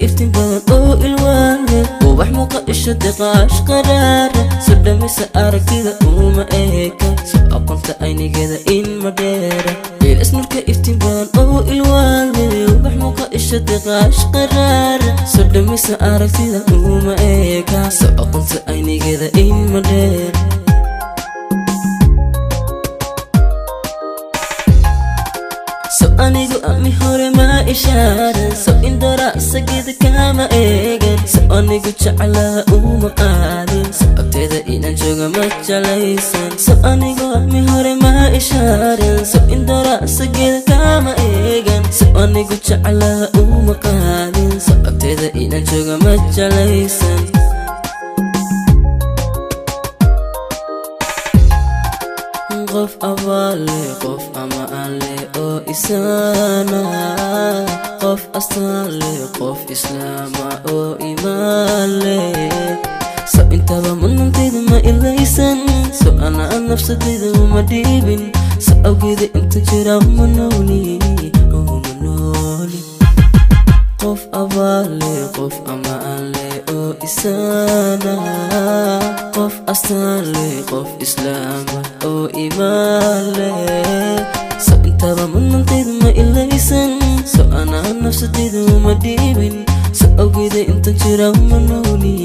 iftiin badan oo ilwaane ubax muuqa isha deqaash qaraara soo dhammaysa aragtida uma eeka soo aqoonta aynigeeda in ma dheera isnurka iftiin badan oo ilwaane ubax muuqa isha deqaash qaraara soo dhammaysa aragtida uma eeka soo aqoonta aynigeeda in ma dheera so anigu ami hore ma ishaaran so indora sagida kama eegan so anigu jeclaha uma qaadin so agteeda inaan jooga ma jalaysan so anigu ami hore ma ishaaran so indora sagida kama eegan so anigu jeclaha uma qaadin so agteeda inaan jooga ma jalaysan qof abaale qof ama alle oo isaana qof astaale qof islaama oo imaale so intaba munantayda ma ilaysan so ana nafsadayda uma dhiibin so awgeeda inta jira uma nooli qof abaale qof ama alle oo isaana qof astaale qof islaama oo imaale so intaba munantayda ma ilaysan so ana nafsadayda uma dhiibin so awgeeda inta jira uma nooli